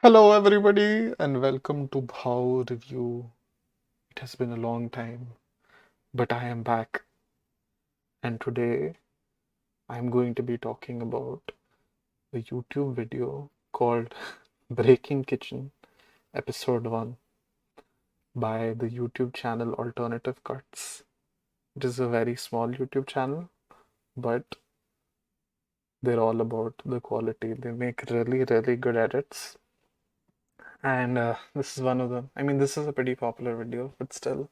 Hello, everybody, and welcome to Bhau Review. It has been a long time, but I am back, and today I'm going to be talking about a YouTube video called Breaking Kitchen, Episode 1 by the YouTube channel Alternative Cuts. It is a very small YouTube channel, but they're all about the quality. They make really, really good edits, and this is one of them. I mean, this is a pretty popular video, but still.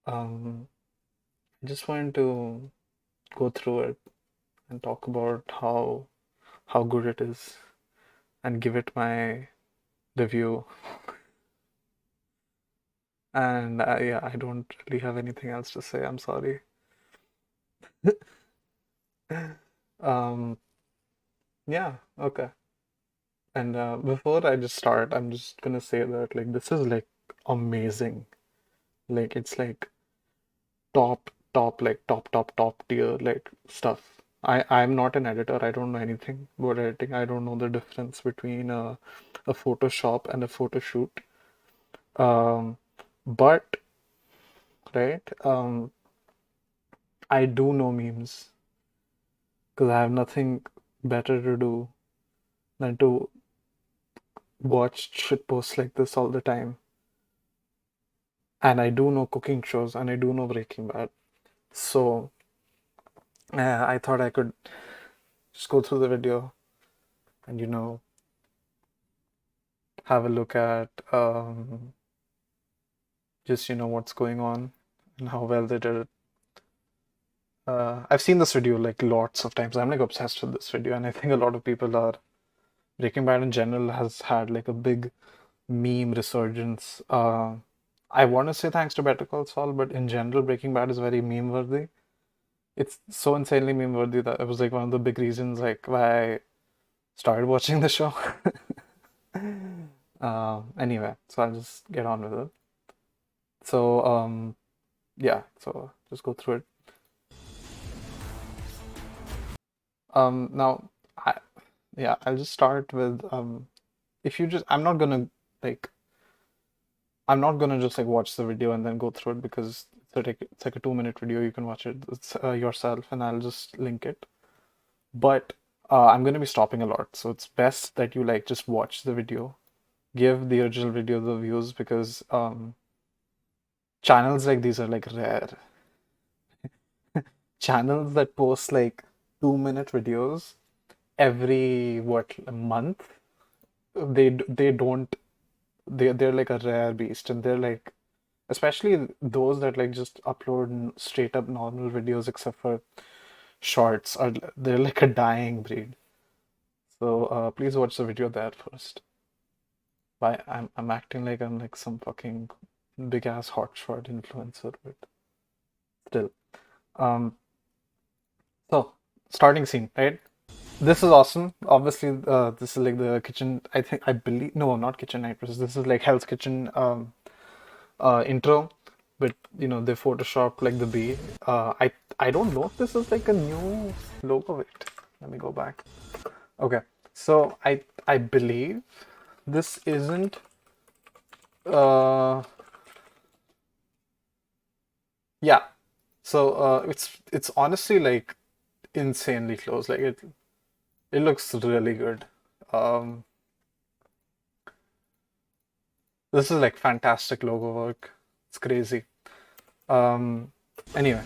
Um, I just wanted to go through it and talk about how good it is and give it my review. And yeah, I don't really have anything else to say. I'm sorry. Um, yeah, okay. And before I just start, I'm just gonna say that like this is like amazing. Like it's like top tier like stuff. I'm not an editor. I don't know anything about editing. I don't know the difference between a Photoshop and a photo shoot. Um, but right, I do know memes because I have nothing better to do than to watch shit posts like this all the time. And I do know cooking shows and I do know Breaking Bad. So I thought I could just go through the video and have a look at just what's going on and how well they did it. I've seen this video like lots of times. I'm like obsessed with this video, and I think a lot of people are. Breaking Bad in general has had like a big meme resurgence. I want to say thanks to Better Call Saul, but in general, Breaking Bad is very meme worthy. It's so insanely meme worthy that it was like one of the big reasons like why I started watching the show. Anyway, so I'll just get on with it. So yeah, so just go through it. Now I yeah, I'll just start with if you just like I'm not gonna just like watch the video and then go through it because it's like a 2 minute video. You can watch it yourself, and I'll just link it. But I'm gonna be stopping a lot, so it's best that you like just watch the video, give the original video the views because channels like these are like rare. Channels that post like 2 minute videos every what a month, they don't they're like a rare beast, and they're like especially those that like just upload straight up normal videos except for shorts are they're like a dying breed. So please watch the video there first. Why I'm acting like I'm like some fucking big ass hotshot influencer, but still. Um, so starting scene, right? This is awesome. Obviously, this is like the kitchen. I believe no, not kitchen actress. This is like Hell's Kitchen intro, but they photoshopped like the bee. I don't know if this is like a new logo. Wait, let me go back. Okay, so I believe this isn't. Uh, yeah. So it's honestly like insanely close. Like it looks really good. Um, this is like fantastic logo work. It's crazy. Um, anyway,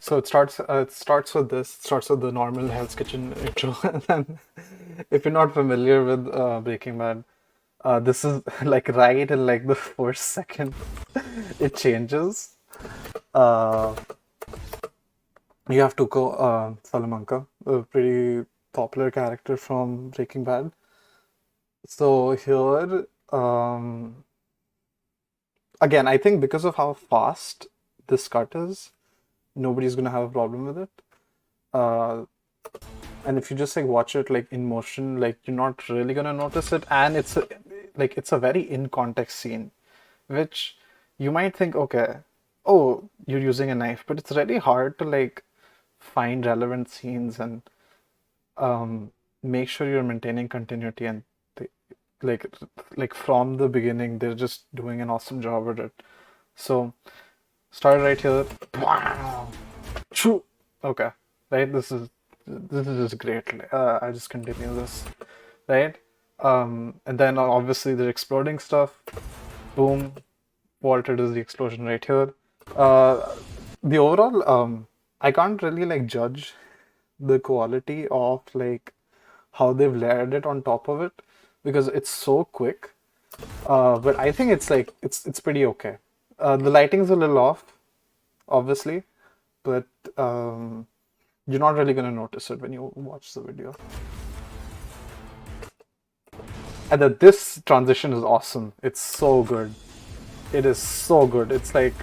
so it starts with this. It starts with the normal Hell's Kitchen intro, and then if you're not familiar with Breaking Bad, this is like right in like the first second it changes. Uh, you have Tuco Salamanca, a pretty popular character from Breaking Bad. So here, again, I think because of how fast this cut is, nobody's gonna have a problem with it. Uh, and if you just like watch it like in motion, like you're not really gonna notice it, and it's a very in context scene, which you might think, okay, oh, you're using a knife, but it's really hard to like find relevant scenes and um make sure you're maintaining continuity and like from the beginning, they're just doing an awesome job at it. So start right here. Wow. True. Okay. Right. This is just great. I just continue this. Right. And then obviously the exploding stuff. Boom. Walter does the explosion right here. Uh, the overall I can't really like judge the quality of like how they've layered it on top of it because it's so quick. But I think it's like it's pretty okay. The lighting's a little off, obviously, but you're not really gonna notice it when you watch the video. And that this transition is awesome. It's so good. It is so good. It's like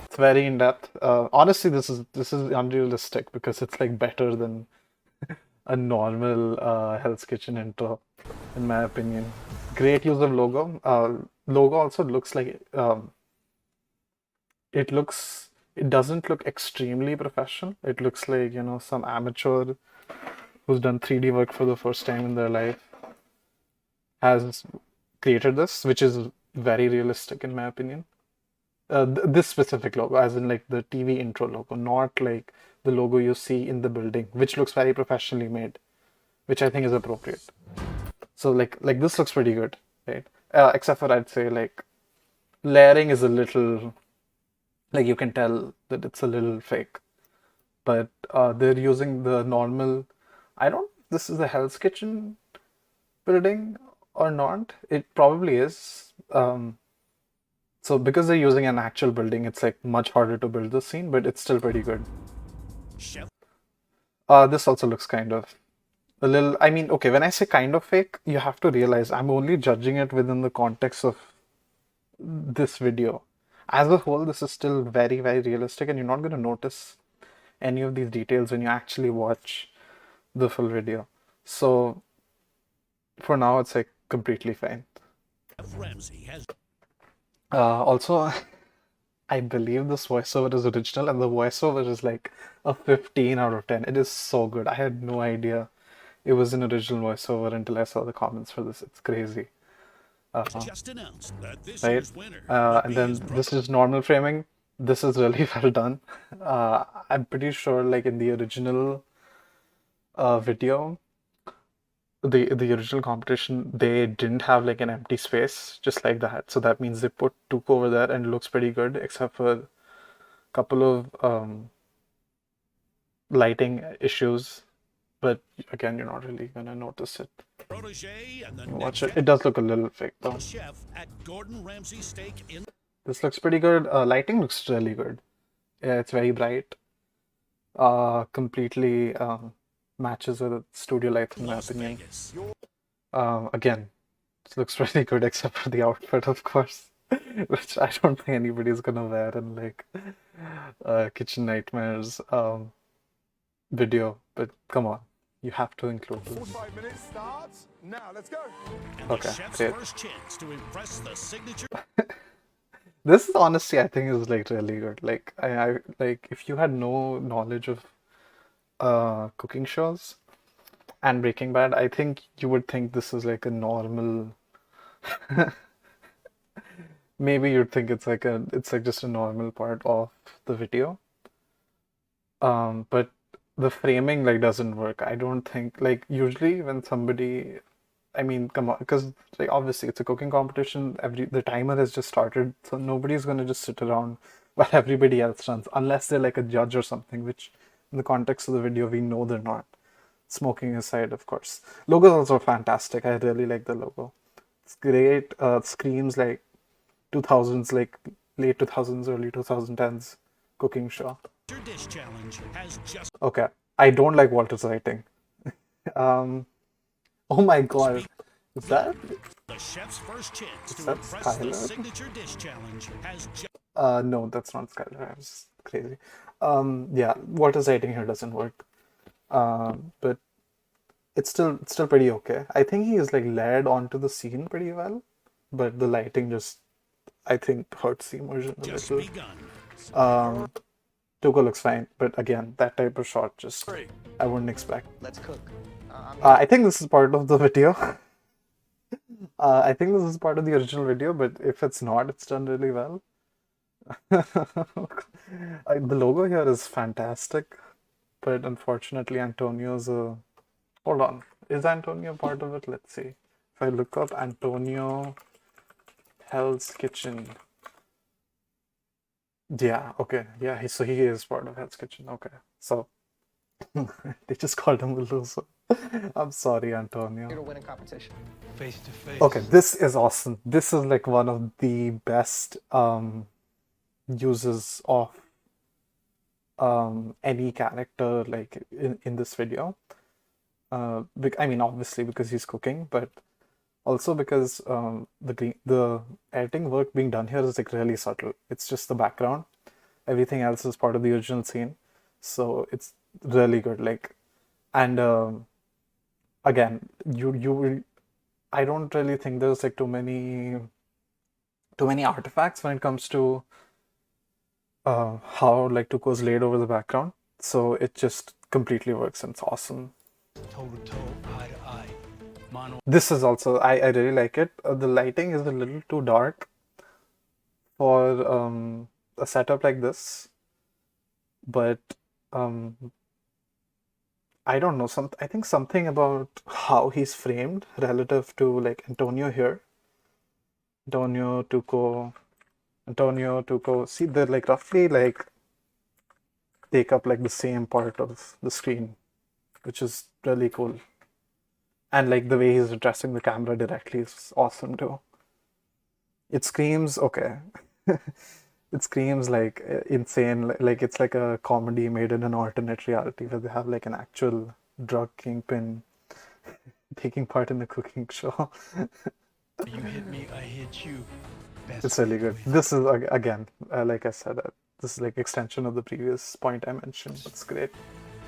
it's very in depth. Honestly, this is unrealistic because it's like better than a normal Hell's Kitchen intro, in my opinion. Great use of logo. Logo also looks like it doesn't look extremely professional. It looks like, some amateur who's done 3D work for the first time in their life has created this, which is very realistic in my opinion. This specific logo, as in like the TV intro logo, not like the logo you see in the building, which looks very professionally made, which I think is appropriate. So like this looks pretty good, right? Except for I'd say like layering is a little like you can tell that it's a little fake, but they're using the normal. I don't. This is the Hell's Kitchen building or not? It probably is. So because they're using an actual building, it's like much harder to build the scene, but it's still pretty good. This also looks kind of a little. I mean, okay, when I say kind of fake, you have to realize I'm only judging it within the context of this video. As a whole, this is still very, very realistic, and you're not going to notice any of these details when you actually watch the full video. So for now, it's like completely fine. Also, I believe this voiceover is original, and the voiceover is like a 15 out of 10. It is so good. I had no idea it was an original voiceover until I saw the comments for this. It's crazy. Just announced that this Right? year's winner And then this is normal framing. This is really well done. I'm pretty sure, like in the original video, the original competition, they didn't have like an empty space just like that. So that means they put Tuco over there and it looks pretty good, except for a couple of lighting issues. But again, you're not really gonna notice it. Watch it. It does look a little fake though. chef at Gordon Ramsay's steak in This looks pretty good. Lighting looks really good. Yeah, it's very bright. Completely matches with the studio lights in my Las opinion. Vegas. Again, this looks really good except for the outfit, of course, which I don't think anybody's gonna wear in like Kitchen Nightmares video. But come on, you have to include this. 45 minutes starts. Now let's go. And Okay, the chef's great. first chance to impress the signature This is honestly, I think, is like really good. Like I like if you had no knowledge of cooking shows and Breaking Bad, I think you would think this is like a normal. Maybe you'd think it's like just a normal part of the video. But the framing like doesn't work. I don't think like usually when somebody, I mean, come on, because like obviously it's a cooking competition. The timer has just started, so nobody's gonna just sit around while everybody else runs, unless they're like a judge or something, which in the context of the video we know they're not. Smoking aside, of course. Logo's also fantastic. I really like the logo. It's great. Screams like 2000s, like late 2000s, early 2010s cooking show. dish challenge has just Okay, I don't like Walter's writing. Oh my god, is that? the chef's first chance Is to that impress the Skylar? signature dish challenge has just No, that's not Skylar. I was crazy. Yeah, Walter's writing here doesn't work. But it's still pretty okay. I think he is like layered onto the scene pretty well, but the lighting just I think hurts the immersion a little. begun. Tuco looks fine, but again, that type of shot just I wouldn't expect. Let's cook. I think this is part of the video. I think this is part of the original video, but if it's not, it's done really well. The logo here is fantastic, but unfortunately, Antonio's a. Hold on. Is Antonio part of it? Let's see. If I look up Antonio Hell's Kitchen. Yeah, okay. Yeah, so he is part of Hell's Kitchen. Okay. So they just called him a loser. I'm sorry, Antonio. to win a competition. Face to face. Okay, this is awesome. This is like one of the best uses of any character like in this video. I mean, obviously because he's cooking, but also because the editing work being done here is like really subtle. It's just the background. Everything else is part of the original scene, so it's really good. Like, and again, I don't really think there's like too many artifacts when it comes to how like Tuco's laid over the background. So it just completely works and it's awesome. Toe to toe, eye to eye. Mono. This is also I really like it. The lighting is a little too dark for a setup like this, but I don't know. I think something about how he's framed relative to like Antonio here. Antonio, Tuco. See, they're like roughly like take up like the same part of the screen, which is really cool. And like the way he's addressing the camera directly is awesome too. It screams, okay. It screams like insane, like it's like a comedy made in an alternate reality where they have like an actual drug kingpin taking part in the cooking show. You hit me, I hit you. Best It's really good. This is again, like I said, this is like extension of the previous point I mentioned. It's great.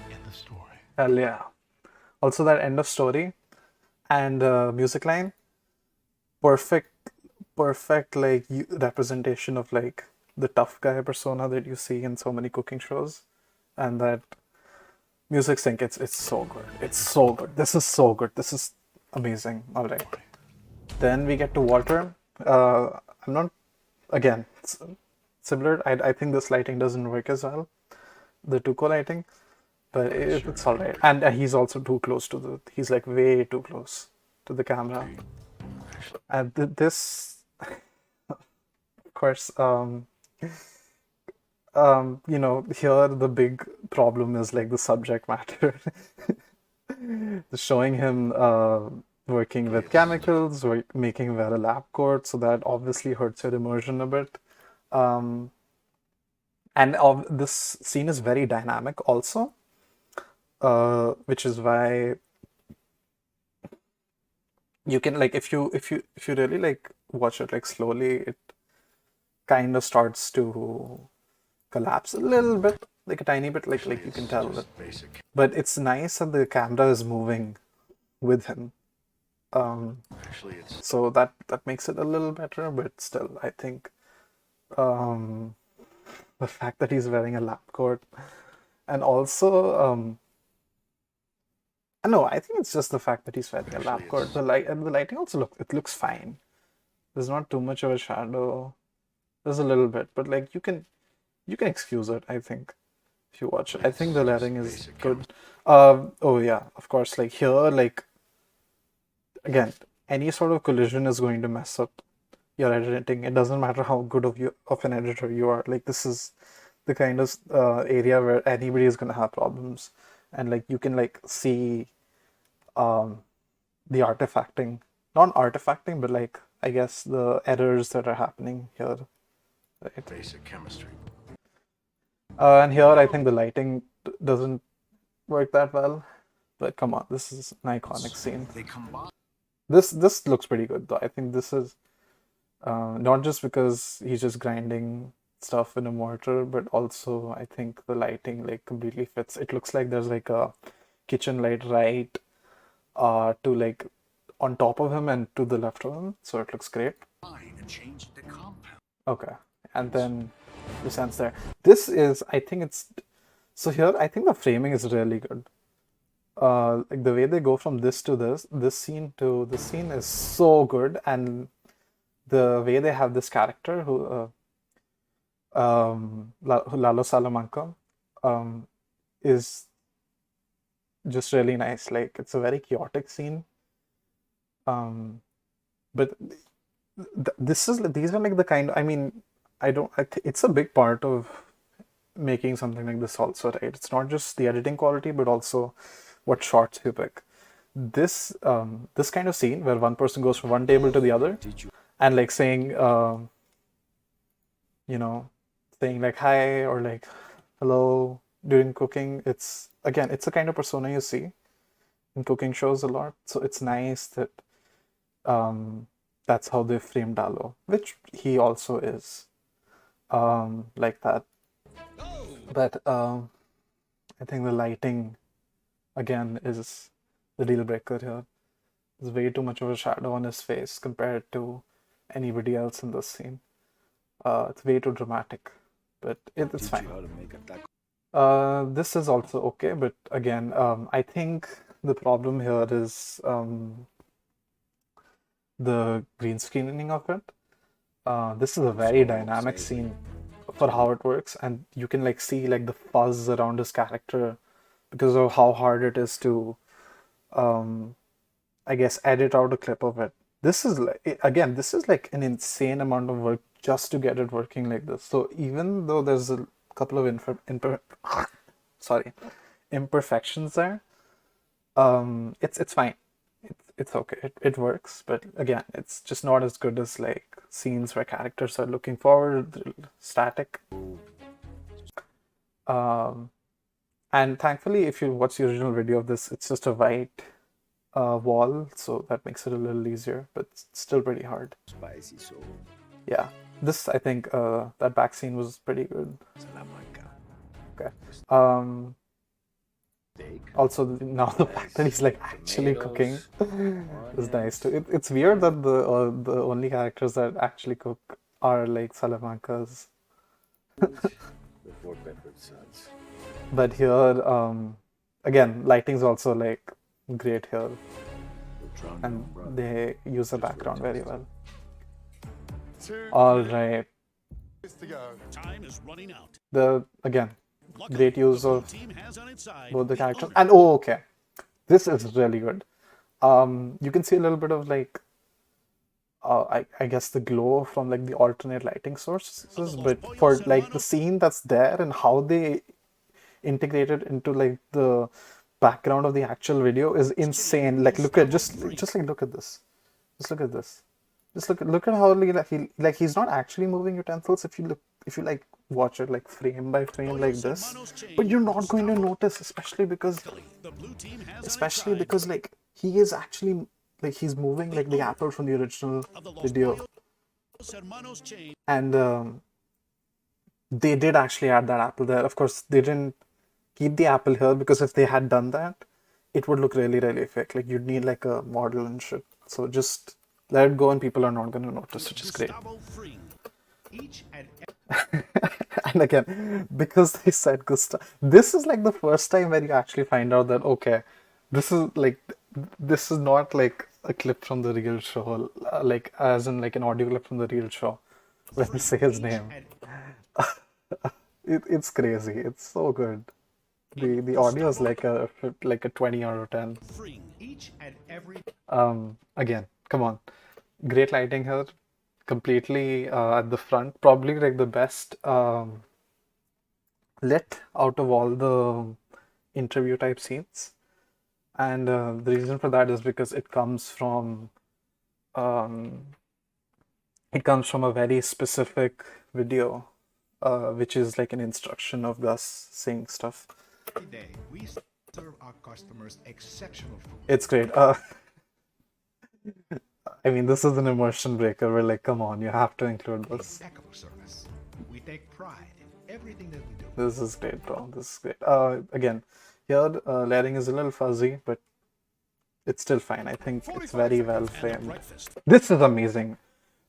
in the story. Hell yeah. Also that end of story and music line, perfect like representation of like the tough guy persona that you see in so many cooking shows, and that music sync. It's so good. It's so good. This is so good. This is amazing. All right. Then we get to water. I'm not again similar. I think this lighting doesn't work as well, the Tuco lighting, but it's all right. And he's also too close to the. He's like way too close to the camera. And this, of course, you know, here the big problem is like the subject matter. Showing him working with chemicals, making him wear a lab coat, so that obviously hurts your immersion a bit. And this scene is very dynamic also, which is why you can like if you really like watch it like slowly, it kind of starts to collapse a little bit, like a tiny bit, like you can tell that. But it's nice that the camera is moving with him. So that makes it a little better, but still, I think the fact that he's wearing a lab coat, and also no, I think it's just the fact that he's wearing a lab coat. The lighting also looks fine. There's not too much of a shadow. There's a little bit, but like you can excuse it, I think, if you watch it. I think the lighting is good. Oh yeah, of course. Like here, like again, any sort of collision is going to mess up your editing. It doesn't matter how good of an editor you are. Like this is the kind of area where anybody is gonna have problems, and like you can like see the artifacting, not artifacting, but like I guess the errors that are happening here. Right? Basic chemistry. And here I think the lighting doesn't work that well, but come on, this is an iconic scene. They combine. This looks pretty good though. I think this is not just because he's just grinding stuff in a mortar, but also I think the lighting like completely fits. It looks like there's like a kitchen light right to like on top of him and to the left of him, so it looks great. Change the compound. Okay, and then the sense there. This is, I think it's, so here I think the framing is really good. like the way they go from this to this scene to this scene is so good, and the way they have this character who Lalo Salamanca is just really nice. Like it's a very chaotic scene, but these are like the kind. I mean, it's a big part of making something like this also, right? It's not just the editing quality, but also what shots you pick. This kind of scene where one person goes from one table to the other and like saying, you know, saying like hi or like hello during cooking. It's a kind of persona you see in cooking shows a lot. So it's nice that that's how they framed Dalo, which he also is like that. But I think the lighting again is the deal breaker here. There's way too much of a shadow on his face compared to anybody else in this scene. It's way too dramatic, but it's fine. This is also okay, but again, I think the problem here is the green screening of it. This is a very dynamic scene for how it works, and you can like see like the fuzz around his character because of how hard it is to, I guess, edit out a clip of it. This is like an insane amount of work just to get it working like this. So even though there's a couple of imperfections there, it's fine. It's okay. It works, but again, it's just not as good as like scenes where characters are looking forward, static. And thankfully, if you watch the original video of this, it's just a white wall, so that makes it a little easier, but it's still pretty hard. Spicy soul. Yeah, this I think that back scene was pretty good. Okay. Also, now the fact that he's like actually cooking is nice too. It's weird that the only characters that actually cook are like Salamancas. The four peppered sons. But here, again, lighting's also like great here, and they use the background very well. All right. Time is running out. Again, great use of both the characters. And oh, okay, this is really good. You can see a little bit of like, I guess the glow from like the alternate lighting sources, but for like the scene that's there and how they integrated into like the background of the actual video is insane. Like look at just like look at this. Just look at this. Just look at how he's not actually moving utensils if you like watch it like frame by frame like this. But you're not going to notice, especially because like he is actually like he's moving like the apple from the original video. And they did actually add that apple there. Of course, they didn't keep the apple here because if they had done that, it would look really, really fake. Like you'd need like a model and shit. So just let it go and people are not going to notice, which is great. And again, because they said Gustav, this is like the first time where you actually find out that, okay, this is not like a clip from the real show, like as in like an audio clip from the real show when they say his name. It's crazy. It's so good. The audio is like a 20 out of 10. Again, come on, great lighting here, completely at the front, probably like the best lit out of all the interview type scenes, and the reason for that is because it comes from a very specific video, which is like an instruction of Gus saying stuff. Every day, we serve our customers exceptional food. It's great. I mean, this is an immersion breaker. We're like, come on, you have to include this. Impeccable service. We take pride in everything that we do. This is great, bro. This is great. Again, here layering is a little fuzzy, but it's still fine. I think it's very well framed. This is amazing.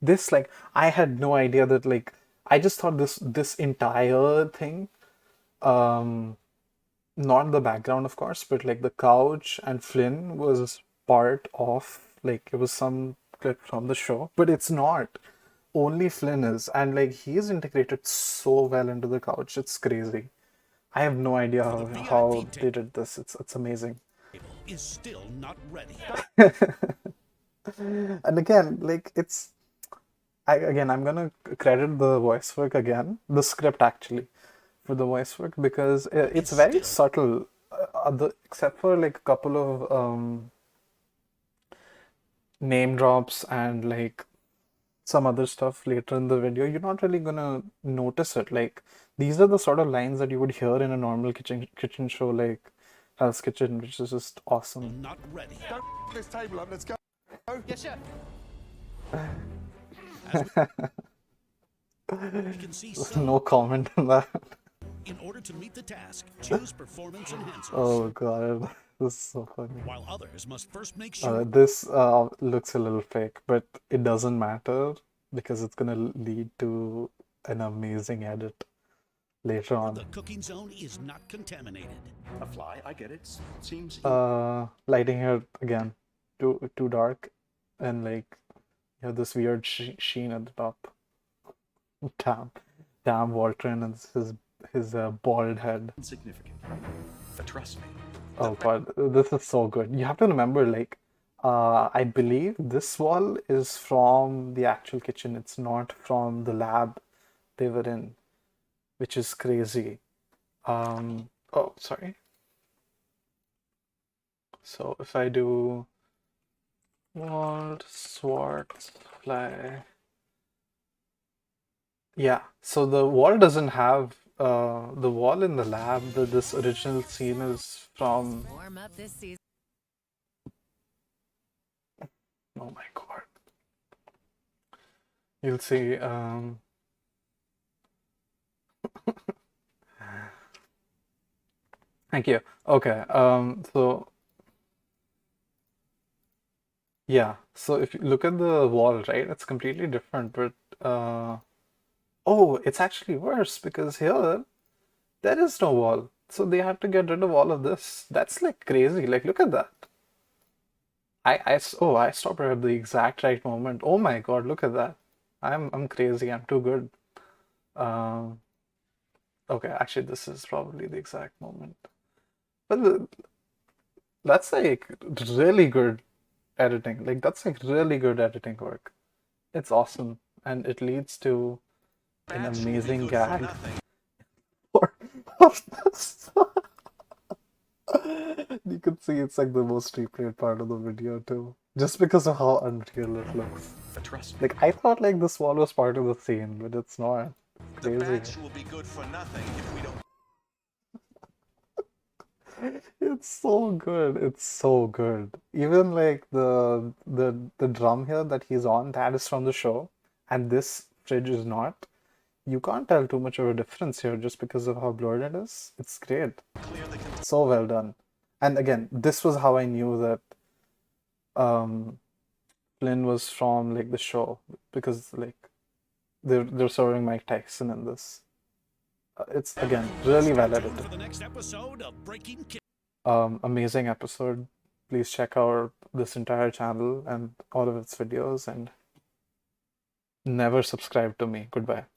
This, like, I had no idea that, like, I just thought this entire thing not the background, of course, but like the couch and Flynn was part of, like, it was some clip from the show, but it's not. Only Flynn is, and like he's integrated so well into the couch. It's crazy. I have no idea how they did this. It's amazing. Is still not ready. And again, like I'm gonna credit the voice work again, the script actually, for the voice work because it's very subtle. Except for like a couple of name drops and like some other stuff later in the video, you're not really gonna notice it. Like these are the sort of lines that you would hear in a normal kitchen show like Hell's Kitchen, which is just awesome. Not ready. This table up, let's go. Yes, sir. You can see No comment on that. in order to meet the task, choose performance enhancers. Oh god, this is so funny. While others must first make sure This looks a little fake, but it doesn't matter because it's gonna lead to an amazing edit later on. the cooking zone is not contaminated. A fly, I get it. Seems Lighting here again, too dark, and like you have this weird sheen at the top. Damn, Waltron and his bald head. insignificant. But trust me. Oh god, this is so good. You have to remember, like, I believe this wall is from the actual kitchen. It's not from the lab they were in, which is crazy. Oh, sorry. So if I do Walt Swartz fly. Yeah, so the wall doesn't have the wall in the lab. This original scene is from. Warm up this season. Oh my god. You'll see. Thank you. Okay. So yeah. So if you look at the wall, right, it's completely different. But oh, it's actually worse because here there is no wall. So they had to get rid of all of this. That's like crazy. Like, look at that. I stopped at the exact right moment. Oh my God, look at that. I'm crazy. I'm too good. Um, okay, actually, this is probably the exact moment. But that's like really good editing. Like, that's like really good editing work. It's awesome, and it leads to an amazing gag. Of this. You can see it's like the most replayed part of the video too, just because of how unreal it looks. But trust me. Like I thought like this wall was part of the scene, but it's not. It's The crazy. match will be good for nothing if we don't. It's so good. It's so good. Even like the drum here that he's on, that is from the show, and this fridge is not. You can't tell too much of a difference here just because of how blurred it is. It's great. So well done. And again, this was how I knew that Flynn was from like the show because like they're serving Mike Tyson in this. It's again really well edited. For the next episode of Breaking Kid. Amazing episode. Please check out this entire channel and all of its videos and never subscribe to me. Goodbye.